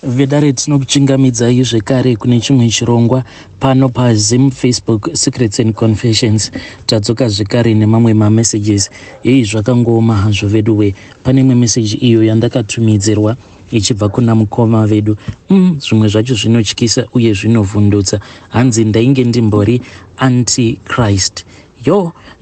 Vedare tinokuchingamidzai zvekare kune chimwe chirongwa pano paZim Facebook Secrets and Confessions. Tadzoka zvekare nemamwe mamessages. Zvakangoma hazvo veduwe. Pane imwe message iyo yandakatumidzirwa ichibva kuna mukoma vedu. Zvimwe zvacho zvinotyisa uye zvinovhundutsa. Hanzi ndainge ndimbori anti-Christ.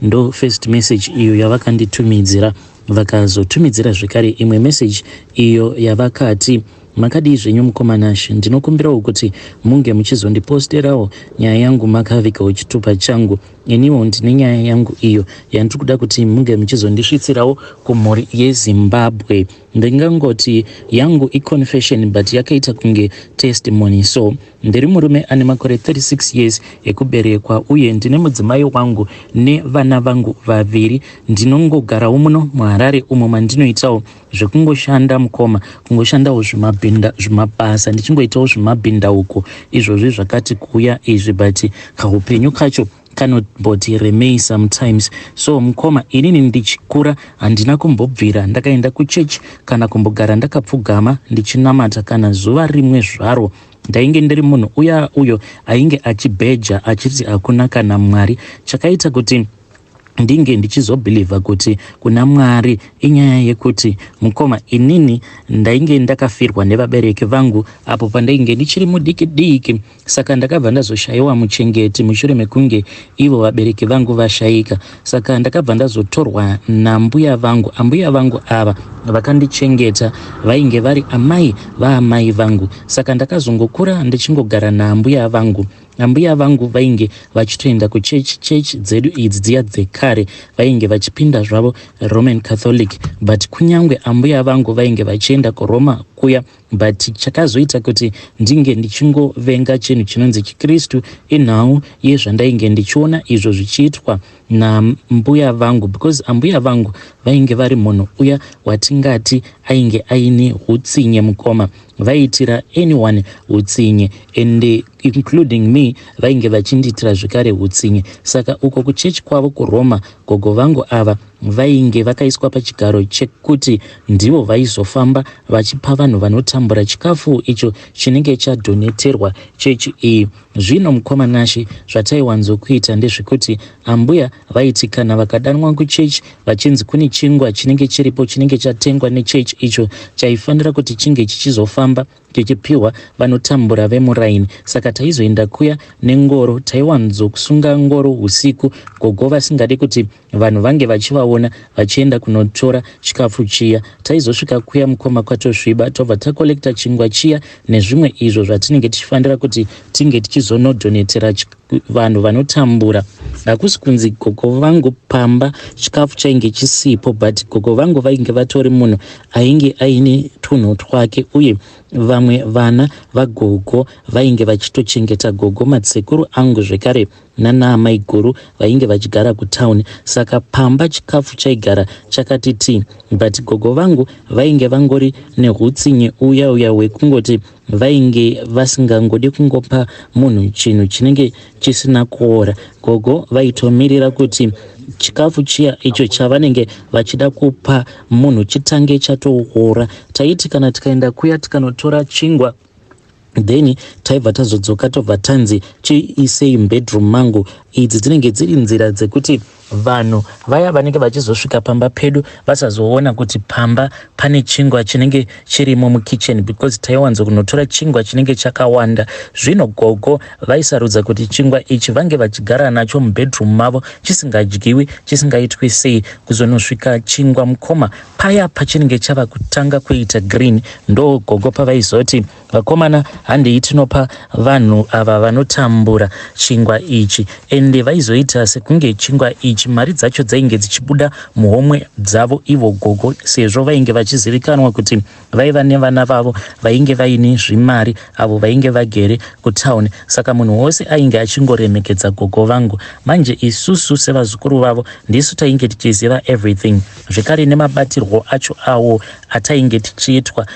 Ndo first message iyo yavakanditumidzira. Vakazotumidzira zvekare imwe message iyo yavakati, makadi zvenyu mukomanashi, ndinokumbirawo kuti munge muchizondiposterawo nyaya yangu makavikawo chitupa changu. Iniwo ndine nyaya yangu iyo yandiri kuda kuti munge muchizondisvitsirawo kumhuri yeZimbabwe. Ndingangoti yangu iconfession but yakaita kunge testimony. So ndiri murume ane makore 36 years ekuberekwa uye ndine mudzimai wangu nevana vangu vaviri. Ndinongogarawo muno muHarare umo mandinoitawo zvekungoshanda mukoma, kungoshandawo zvimabasa, ndichingoitawo zvimabhinda uko. Izvozvi zvakati kuuya izvi but kaupenyu kacho kanomboti remei sometimes. So mukoma, inini ndichikura handina kumbobvira ndakaenda kuchechi kana kumbogara ndakapfugama ndichinamata kana zuva rimwe zvaro. Ndainge ndiri munhu uyo ainge achibheja achiti hakuna kana Mwari. Chakaita kuti ndinge ndichizobhilivha kuti kuna Mwari inyaya yekuti mukoma, inini ndainge ndakafirwa nevabereki vangu apo pandainge ndichiri mudiki. Saka ndakabva ndazoshayiwa muchengeti mushure mekunge ivo vabereki vangu vashayika. Saka ndakabva ndazotorwa nambuya vangu. Ambuya vangu ava vakandichengeta vainge vari amai vaamai vangu. Saka ndakazongokura ndichingogara naambuya vangu. Ambuya vangu vainge vachitoenda kuchechi dzedu idzi dziya dzekare, vainge vachipinda zvavo Roman Catholic, but kunyangwe ambuya vangu vainge vachienda kuRoma kuya, but chakazoita kuti ndinge ndichingovenga chinhu chinonzi chiKristu inhau yezvandainge ndichiona izvo zvichiitwa nambuya vangu, because ambuya vangu vainge vari munhu uya watingati ainge aine hutsinye mukoma. Vaiitira anyone hutsinye, and including me vainge vachindiitira zvekare hutsinye. Saka uko kuchechi kwavo kuRoma, gogo vangu ava vainge vakaiswa pachigaro chekuti ndivo vaizofamba vachipa vanhu vanotambura chikafu icho chinenge chadoneterwa chechi iyi. Zvino mukomanashi, zvataiwanzokuita ndezvekuti ambuya vaiti kana vakadanwa kuchechi vachinzi kune chingwa chinenge chiripo chinenge chatengwa nechechi icho chaifanira kuti chinge chichizofamba chichipiwa vanotambura vemuraini. Saka taizoenda kuya nengoro, taiwanzokusunga ngoro usiku, gogo vasingade kuti vanhu vange vachivaona vachienda kunotora chikafu chiya. Taizosvika kuya mukoma kwatosviba, tobva takolekta chingwa chiya nezvimwe izvo zvatinenge tichifanira kuti tinge tichizonodonetera vanhu vanotambura. Hakusi kunzi gogo vangu pamba chikafu chainge chisipo, but gogo vangu vainge vatori munhu ainge aine tunhu twake, uye vamwe vana vagogo vainge vachitochengeta gogo, madzikuru angu zvekare nanaamai guru vainge vachigara kutauni. Saka pamba chikafu chaigara chakati ti, but gogo vangu vainge vangori nehutsinye uya hwekungoti vainge vasingangodi kungopa munhu chinhu chinenge chisina kuora. Gogo vaitomirira kuti chikafu chiya icho chavanenge vachida kupa munhu chitange chatoora. Taiti kana tikaenda kuya tikanotora chingwa, then taibva tazodzoka tobva tanzi chiisei bedroom mangu. Idzi dzinenge dziri nzira dzekuti vanhu vaya vanenge vachizosvika pamba pedu vasazoona kuti pamba pane chingwa chinenge chirimo mukicheni, because taiwanzo kunotora chingwa chinenge chakawanda. Zvino gogo vaisarudza kuti chingwa ichi vange vachigara nacho mubedroom mavo chisingadyiwi, chisingaitwi sei, kuzonosvika chingwa mukoma paya pachinenge chava kutanga kuita green. Ndo gogo pavaizoti, vakomana, handei tinopa vanhu ava vanotambura chingwa ichi. Ende vaizoita sekunge chingwa ichi mari dzacho dzainge dzichibuda muhomwe dzavo ivo gogo, sezvo vainge vachizivikanwa kuti vaiva nevana vavo vainge vaine zvimari, avo vainge vagere kutauni. Saka munhu wose ainge achingoremekedza gogo vangu. Manje isusu sevazukuru vavo ndisu tainge tichiziva everything, zvekare nemabatirwo acho awo atainge tichiitwa.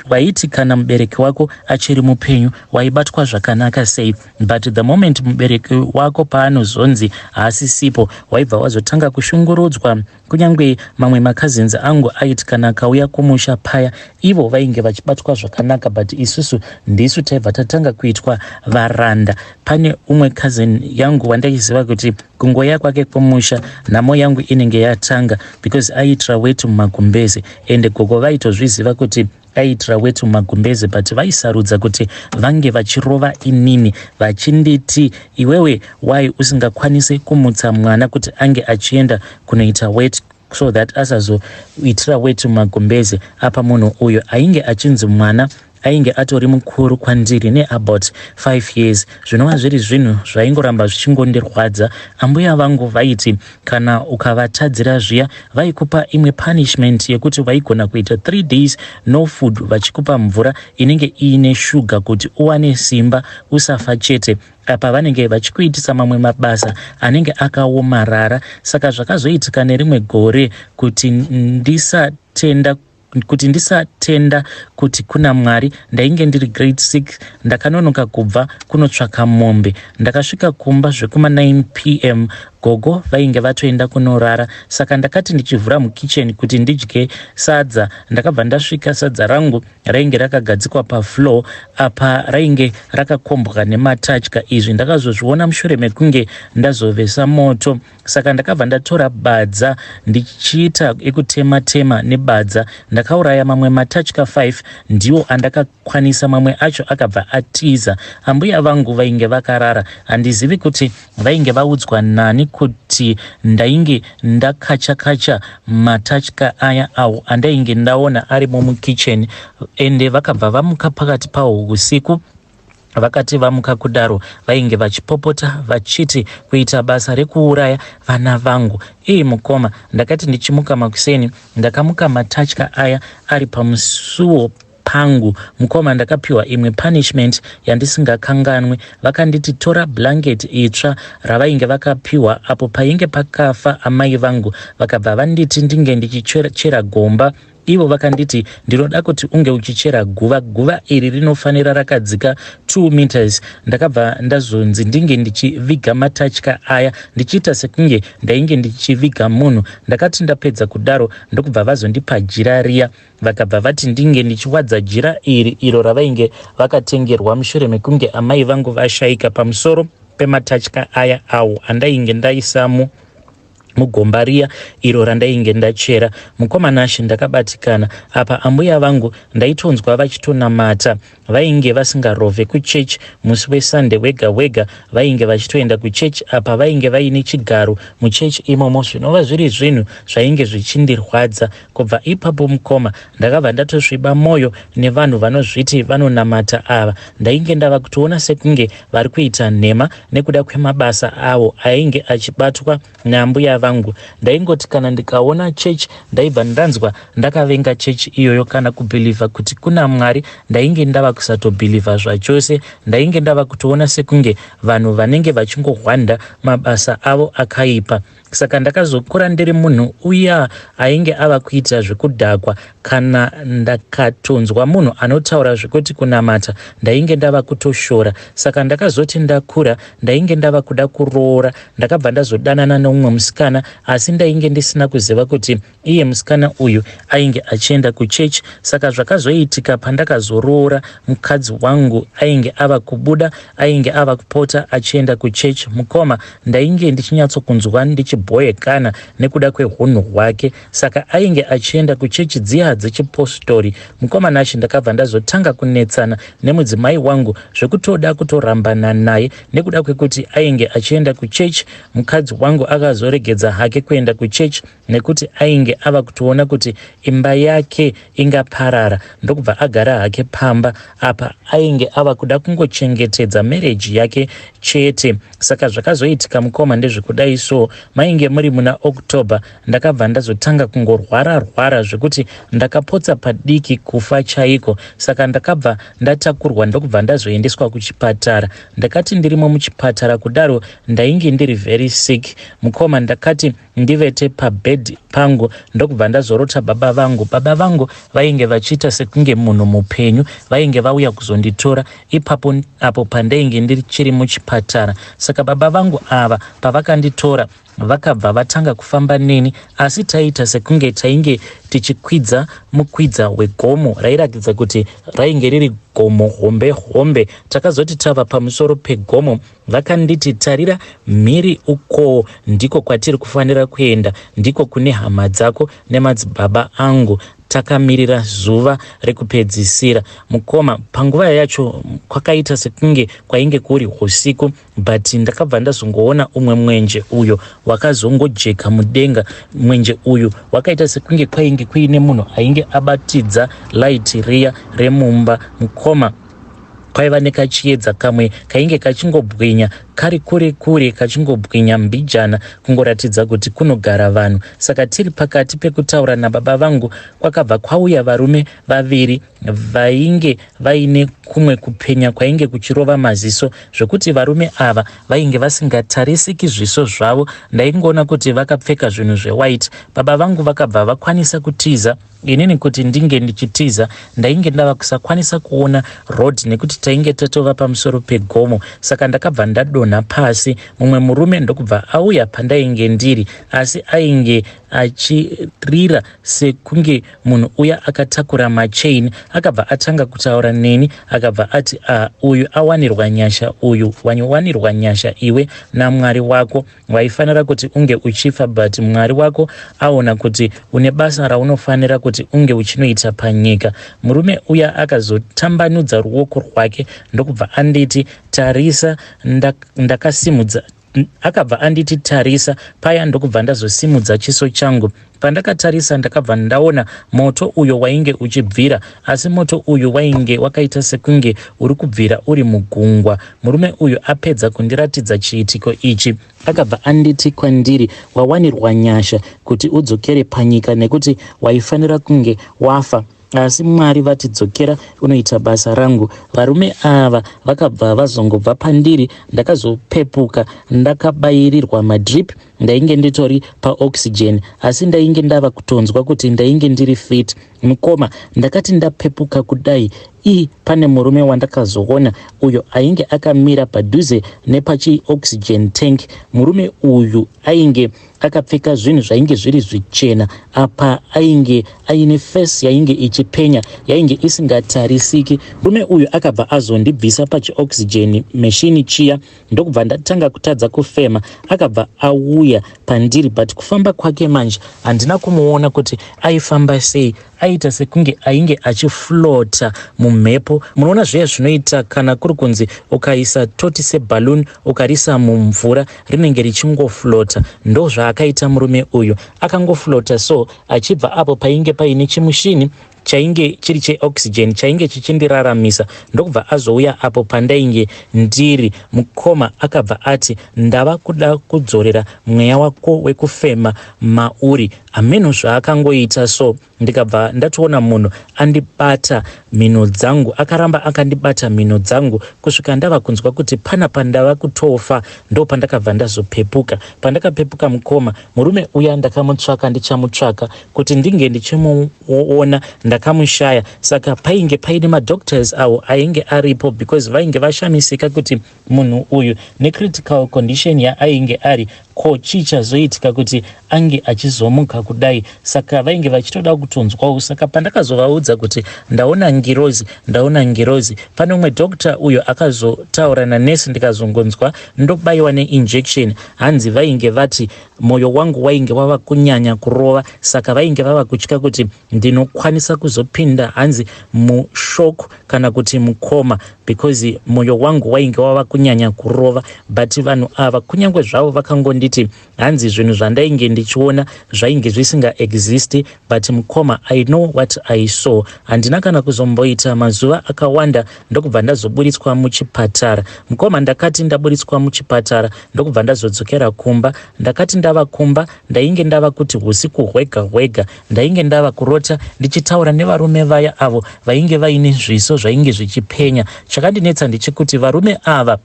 Waiti kana mubereki wako achiri mupenyu waibatwa zvakanaka sei, but the moment mubereki wako paanozonzi haasisipo waibva wazotanga kushungurudzwa. Kunyangwe mamwe macousins angu aiti kana akauya kumusha paya ivo vainge vachibatwa zvakanaka, but isusu ndisu taibva tatanga kuitwa varanda. Pane umwe cousin yangu wandaiziva kuti kungoya kwake kumusha nhamo yangu inenge yatanga because aitira wetu mumagumbeze, ende gogo vaitozviziva kuti aitira wetu mumagumbeze, but vaisarudza kuti vange vachirova inini vachinditi, iwewe wai usingakwanisi kumutsa mwana kuti ange achienda kunoita wetu so that asazoitira wetu mumagumbeze. Apa munhu uyo ainge achinzi mwana ainge atori mukuru kwandiri neabout 5 years. Zvinova zviri zvinhu zvaingoramba zvichingondirwadza. Ambuya vangu vaiti kana ukavatadzira zviya vaikupa imwe punishment yekuti vaigona kuita 3 days no food, vachikupa mvura inenge iine shuga kuti uwane simba usafa chete. Apa vanenge vachikuitisa mamwe mabasa anenge akaomarara. Saka zvakazoitika nerimwe gore kuti ndisatenda kuti kuna Mwari, ndainge ndiri grade 6 ndakanonoka kubva kunotsvaka mombe. Ndakasvika kumba zvekuma 9 PM gogo vainge vatoenda kunorara, saka ndakati ndichivhura mukitchen kuti ndidye sadza. Ndakabva ndasvika sadza rangu rainge rakagadzikwa pafloor, apa rainge rakakombwa nematatya. Izvi ndakazozviona mushure mekunge ndazovesa moto, saka ndakabva ndatora badza ndichiita ekutema-tema nebadza. Ndakauraya mamwe matatya 5, ndiwo andakakwanisa, mamwe acho akabva atiza. Ambuya vangu vainge vakarara, handizivi kuti vainge vaudzwa nani kuti ndainge ndakacha matatya aya awo andainge ndaona arimo mukitchen, ende vakabva vamuka pakati pawo usiku. Vakati vamuka kudaro vainge vachipopota vachiti kuita basa rekuuraya vana vangu. Mukoma, ndakati ndichimuka makuseni ndakamuka matatya aya ari pamusuwo pangu. Mukoma, ndakapiwa imwe punishment yandisingakanganwe. Vakanditi tora blanket itsva ravainge vakapiwa apo painge pakafa amai vangu. Vakabva vanditi ndinge ndichichera gomba. Ivo vakanditi ndinoda kuti unge uchichera guva iri rinofanira rakadzika 2 meters. Ndakabva ndazonzi ndinge ndichiviga matatya aya ndichiita sekunge ndainge ndichiviga munhu. Ndakati ndapedza kudaro ndokubva vazondipa jira riya. Vakabva vati ndinge ndichiwadza jira iro ravainge vakatengerwa mushure mekunge amai vangu vashayika pamusoro pematatya aya awo andainge ndaisamo mugomba riya iro randainge ndachera. Mukoma nashi ndakabatikana. Apa ambuya vangu ndaitonzwa vachitonamata. Vainge vasingarove kuchechi musi weSunday wega vainge vachitoenda kuchechi. Apa vainge vaine chigaro muchechi imomo. Zvinova zviri zvinhu zvainge zvichindirwadza. Kubva ipapo mukoma ndakabva ndatosviba moyo nevanhu vanozviti vanonamata ava. Ndainge ndava kutoona sekunge vari kuita nhema nekuda kwemabasa avo ainge achibatwa naambuya vangu. Ndaingoti kana ndikaona chechi ndaibva ndanzwa ndakavenga chechi iyoyo. Kana kubhilivha kuti kuna Mwari ndainge ndava kusatobhilivha zvachose. Ndainge ndava kutoona sekunge vanhu vanenge vachingohwanda mabasa avo akaipa. Saka ndakazokura ndiri munhu uya ainge ava kuita zvekudhakwa. Kana ndakatonzwa munhu anotaura zvekuti kunamata ndainge ndava kutoshora. Saka ndakazoti ndakura ndainge ndava kuda kuroora. Ndakabva ndazodanana neumwe musikana, asi ndainge ndisina kuziva kuti iye musikana uyu ainge achienda kuchechi. Saka zvakazoitika pandakazoroora mukadzi wangu ainge ava kubuda, ainge ava kupota achienda kuchechi. Mukoma, ndainge ndichinyatsokunzwa ndichibhoyekana nekuda kwehunhu hwake. Saka ainge achienda kuchechi dziya dzechipostori. Mukoma nashi ndakabva ndazotanga kunetsana nemudzimai wangu zvekutoda kutorambana naye nekuda kwekuti ainge achienda kuchechi. Mukadzi wangu akazoregedza hake kuenda kuchechi nekuti ainge ava kutoona kuti imba yake ingaparara, ndokubva agara hake pamba. Apa ainge ava kuda kungochengetedza marriage yake chete. Saka zvakazoitika mukoma ndezvekudai. So mainge muri muna October ndakabva ndazotanga kungorwara zvekuti ndakapotsa padiki kufa chaiko. Saka ndakabva ndatakurwa ndokubva ndazoendeswa kuchipatara. Ndakati ndirimo muchipatara kudaro ndainge ndiri very sick. Mukoma ndakati ndivete pabed pangu ndokubva ndazorota baba vangu. Baba vangu vainge vachiita sekunge munhu mupenyu, vainge vauya kuzonditora ipapo apo pandainge ndichiri muchipatara. Saka baba vangu ava pavakanditora vakabva vatanga kufamba neni, asi taita sekunge tainge tichikwidza mukwidza wegomo rairatidza kuti rainge riri gomo hombe. Takazoti tava pamusoro pegomo, vakanditi tarira mhiri uko ndiko kwatiri kufanira kuenda, ndiko kune hama dzako nemadzibaba angu. Takamirira zuva rekupedzisira. Mukoma panguva yacho kwakaita sekunge kwainge kuri usiku, but ndakabva ndazongoona umwe mwenje uyo wakazongojeka mudenga. Mwenje uyu wakaita sekunge kwainge kuine munhu ainge abatidza light riya remumba. Mukoma kwaiva nekachiedza kamwe kainge kachingobwinya kari kure kachingobwinya mbijana kungoratidza kuti kunogara vanhu. Saka tiri pakati pekutaura nababa vangu kwakabva kwauya varume vaviri vainge vaine kumwe kupenya kwainge kuchirova maziso zvokuti varume ava vainge vasingatarisiki zviso zvavo. Ndaingoona kuti vakapfeka zvinhu zvewhite. Baba vangu vakabva vakwanisa kutiza. Inini kuti ndinge ndichitiza ndainge ndava kusakwanisa kuona road nekuti tainge tatova pamusoro pegomo. Saka ndakabva ndadonha pasi. Mumwe murume ndokubva auya pandainge ndiri, asi ainge achirira sekunge munhu uya akatakura machain. Akabva atanga kutaura neni, akabva ati uyu awanirwa nyasha, uyu wawanirwa nyasha iwe naMwari wako. Waifanira kuti unge uchifa, but Mwari wako aona kuti une basa raunofanira kuti unge uchinoita panyika. Murume uya akazotambanudza ruoko rwake ndokubva anditi tarisa. Ndakasimudza akabva anditi tarisa paya ndokubva ndazosimudza chiso changu. Pandakatarisa ndakabva ndaona moto uyo wainge uchibvira, asi moto uyu wainge wakaita sekunge uri kubvira uri mugungwa. Murume uyu apedza kundiratidza chiitiko ichi akabva anditi kwandiri, wawanirwa nyasha kuti udzokere panyika nekuti waifanira kunge wafa, asi Mwari vatidzokera unoita basa rangu. Varume ava vakabva vazongobva pandiri. Ndakazopepuka ndakabayirirwa madrip. Ndainge nditori paoxygen, asi ndainge ndava kutonzwa kuti ndainge ndiri fit. Mukoma ndakati ndapepuka kudai, pane murume wandakazoona uyo ainge akamira padhuze nepachi-oxygen tank. Murume uyu ainge akapfeka zvinhu zvainge zviri zvichena. Apa ainge aine face yainge ichipenya, yainge isingatarisiki. Murume uyu akabva azondibvisa pachi-oxygen machine chiya, ndokubva ndatanga kutadza kufema. Akabva auya pandiri, but kufamba kwake manje handina kumuona kuti aifamba sei. Aita sekunge ainge achiflota mumhepo. Munoona zviya zvinoita kana kuri kunzi ukaisa toti sebaloon ukarisa mumvura rinenge richingoflota. Ndo zvaakaita murume uyu, akangoflota so achibva apo painge paine chimushini chainge chiri cheoxygen chainge chichindiraramisa, ndokubva azouya apo pandainge ndiri. Mukoma akabva ati ndava kuda kudzorera mweya wako wekufema mauri. Ameno zvaakangoita so ndikabva ndatoona munhu andibata mhino dzangu, akaramba akandibata mhino dzangu kusvika ndava kunzwa kuti pana pandava kutofa. Ndo pandakabva ndazopepuka. Pandakapepuka mukoma, murume uya ndakamutsvaka, ndichamutsvaka kuti ndinge ndichimuona, ndakamushaya. Saka painge paine madoctors avo ainge aripo, because vainge vashamisika kuti munhu uyu necritical condition yaainge ari ko chichazoitika kuti ange achizomuka kudai. Saka vainge vachitoda kutonzwawo. Saka pandakazovaudza kuti ndaona ngirozi, pane umwe doctor uyo akazotaura nanesi, ndikazongonzwa ndobayiwa neinjection. Hanzi vainge vati moyo wangu wainge wava kunyanya kurova, saka vainge vava kutya kuti ndinokwanisa kuzopinda hanzi mushok kana kuti mukoma, because moyo wangu wainge wava kunyanya kurova. But vanhu ava kunyange zvavo vakangondi vachinditi hanzi zvinhu zvandainge ndichiona zvainge zvisinga exist, but mukoma, I know what I saw. Handina kana kuzomboita mazuva akawanda ndokubva ndazoburitswa muchipatara. Mukoma, ndakati ndaburitswa muchipatara ndokubva ndazodzokera kumba. Ndakati ndava kumba ndainge ndava kuti usiku hwega hwega ndainge ndava kurota ndichitaura nevarume vaya avo vainge vaine zviso zvainge zvichipenya. Chakandinetsa ndechekuti varume ava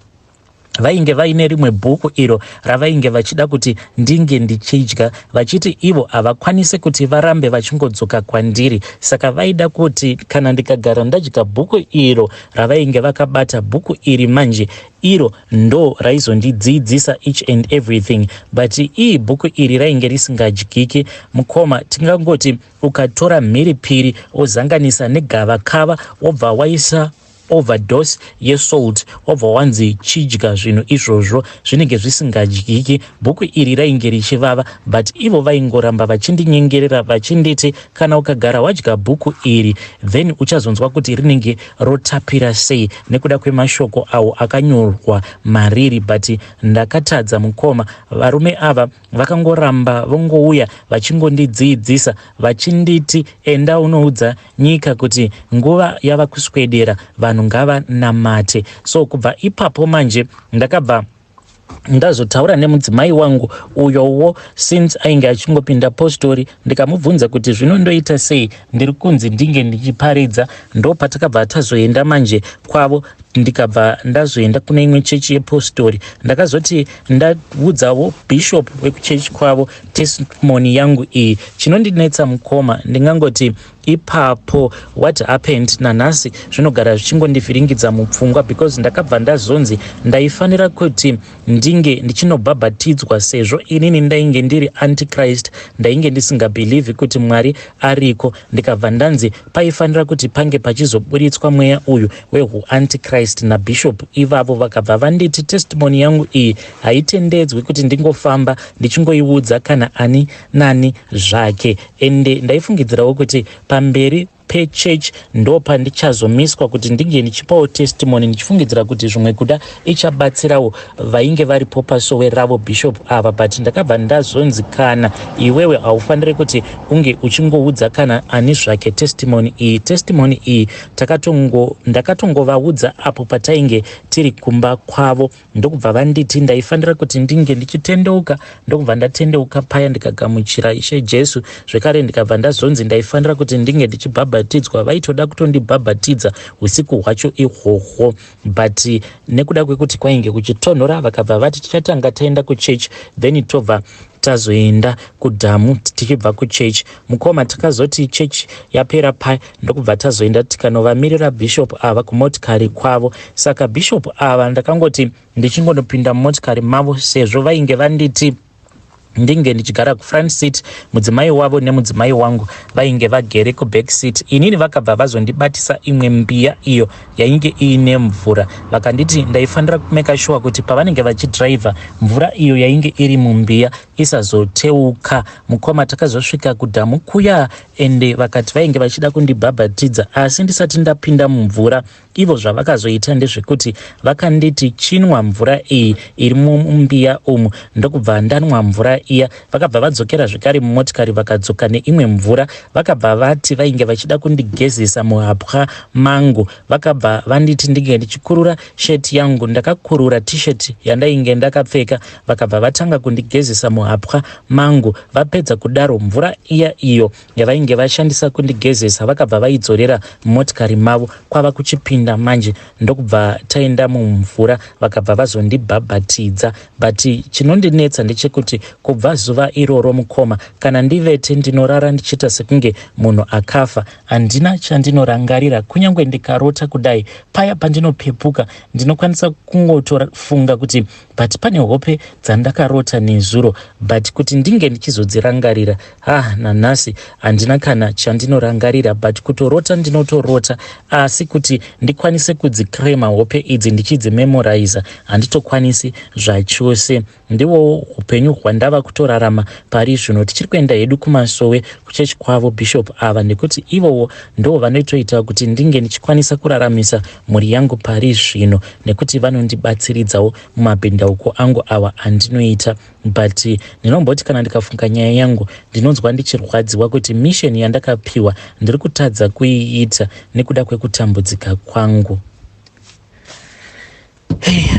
vainge vaine rimwe bhuku iro ravainge vachida kuti ndinge ndichidya, vachiti ivo havakwanise kuti varambe vachingodzoka kwandiri. Saka vaida kuti kana ndikagara ndadya bhuku iro ravainge vakabata, bhuku iri manje iro ndo raizondidzidzisa each and everything, but iyi bhuku iri rainge risingadyiki. Mukoma, tingangoti ukatora mhiripiri ozanganisa negavakava wobva waisa overdose yesalt, wobva wanzi chidya zvinhu izvozvo zvinenge zvisingadyiki. Bhuku iri rainge richivava, but ivo vaingoramba vachindinyengerera vachinditi kana ukagara wadya bhuku iri then uchazonzwa kuti rinenge rotapira sei nekuda kwemashoko awo akanyorwa mariri. But ndakatadza mukoma, varume ava vakangoramba vongouya vachingondidzidzisa vachinditi enda unoudza nyika kuti nguva yava kuswedera, vanhu ngava namate. So kubva ipapo manje ndakabva ndazotaura nemudzimai wangu uyowo since ainge achingopinda postori, ndikamubvunza kuti zvinondoita sei ndiri kunzi ndinge ndichiparidza. Ndo patakabva tazoenda manje kwavo, ndikabva ndazoenda kune imwe chechi yepostori. Ndakazoti ndaudzawo bishop wekuchechi kwavo testimony yangu iyi. Chinondinetsa mukoma, ndingangoti ipapo what happened nanhasi zvinogara zvichingondivhiringidza mupfungwa, because ndakabva ndazonzi ndaifanira kuti ndinge ndichinobhabhatidzwa sezvo inini ndainge ndiri antichrist, ndainge ndisingabhilivhi kuti Mwari ariko. Ndikabva ndanzi paifanira kuti pange pachizoburitswa mweya uyu wehuantichrist nabishop ivavo vakabva vanditi testimony yangu iyi haitendedzwi kuti ndingofamba ndichingoiudza kana ani nani zvake. Ende ndaifungidzirawo kuti pamberi pechurch ndo pandichazomiswa kuti ndinge ndichipawo testimony, ndichifungidzira kuti zvimwe kuda ichabatsirawo vainge varipo pasowe ravo bishop ava. But ndakabva ndazonzi kana iwewe haufaniri kuti unge uchingoudza kana ani zvake testimony iyi. Testimony iyi ndakatongovaudza apo patainge tiri kumba kwavo, ndokubva vanditi ndaifanira kuti ndinge ndichitendeuka. Ndokubva ndatendeuka paya ndikagamuchira Ishe Jesu. Zvekare ndikabva ndazonzi ndaifanira kuti ndinge ndichibhabhatidzwa. Vaitoda kutondibhabhatidza usiku hwacho ihwohwo, but nekuda kwekuti kwainge kuchitonhora vakabva vati tichatanga taenda kuchechi then tobva tazoenda kudhamu tichibva kuchechi. Mukoma, takazoti chechi yapera paya ndokubva tazoenda tikanovamirira bishop ava kumotikari kwavo. Saka bishop ava ndakangoti ndichingonopinda mumotikari mavo sezvo vainge vanditi ndinge ndichigara kufront seat, mudzimai wavo nemudzimai wangu vainge vagere kuback seat. Inini vakabva vazondibatisa imwe mbiya iyo yainge iine mvura, vakanditi ndaifanira kumeka sure kuti pavanenge vachidhiraivha mvura iyo yainge iri mumbiya isazoteuka. Mukoma, takazosvika kudhamu kuya ende vakati vainge vachida kundibhabhatidza, asi ndisati ndapinda mumvura ivo zvavakazoita ndezvekuti vakanditi chinwa mvura iyi iri mumbiya umu. Ndokubva ndanwa mvura iya, vakabva vadzokera zvekare mumotikari vakadzoka neimwe mvura. Vakabva vati vainge vachida kundigezesa muhapwa mangu, vakabva vanditi ndinge ndichikurura sheti yangu. Ndakakurura t-shirt yandainge ndakapfeka, vakabva vatanga kundigezesa muhapwa mangu. Vapedza kudaro mvura iya iyo yavainge vashandisa kundigezesa vakabva vaidzorera mumotikari mavo. Kwava kuchipinda manje ndokubva taenda mumvura vakabva vazondibhabhatidza. But chinondinetsa ndechekuti kubva zuva iroro mukoma, kana ndivete ndinorara ndichiita sekunge munhu akafa, handina chandinorangarira. Kunyange ndikarota kudai, paya pandinopepuka ndinokwanisa kungotofunga kuti but pane hope dzandakarota nezuro, but kuti ndinge ndichizodzirangarira nanhasi handina kana chandinorangarira. But kutorota ndinotorota, asi kuti ndikwanise kudzikrema hope idzi ndichidzimemoriza, handitokwanisi zvachose. Ndiwo upenyu hwandava kutorarama pari zvino. Tichiri kuenda hedu kumasowe kuchechi kwavo bishop ava, nekuti ivowo ndo vanoitoita kuti ndinge ndichikwanisa kuraramisa mhuri yangu pari zvino, nekuti vanondibatsiridzawo mumabhendauko angu awa andinoita. But ndinomboti kana ndikafunga nyaya yangu ndinonzwa ndichirwadziwa kuti misheni yandakapiwa ndiri kutadza kuiita nekuda kwekutambudzika kwangu.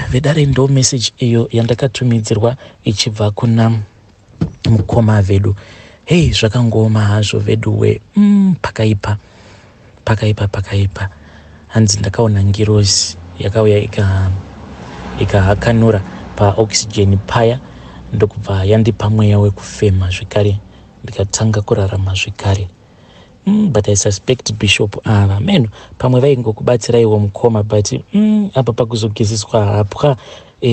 Vedare ndo message iyo yandakatumidzirwa ichibva kuna mukoma vedu. Zvakangoma hazvo veduwe. Pakaipa. Hanzi ndakaona ngirozi yakauya ikahakanura paoxygen paya, ndokubva yandipa mweya wekufema zvekare, ndikatanga kurarama zvekare. But I suspect bishop ava meno pamwe vaingokubatsiraiwo mukoma, but apa pakuzogezeswa hapwa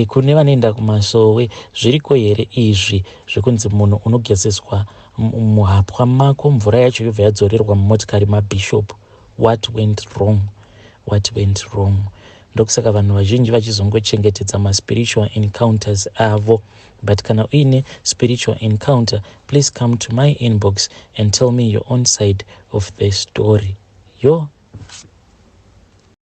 kune vanoenda kumasowe, zviriko here izvi zvekunzi munhu unogezeswa muhapwa mako, mvura yacho yobva yadzorerwa mumotikari mabishop? What went wrong? Ndokusaka vanhu vazhinji vachizongochengetedza maspiritual encounters avo. But kana uine spiritual encounter, please come to my inbox and tell me your own side of the story.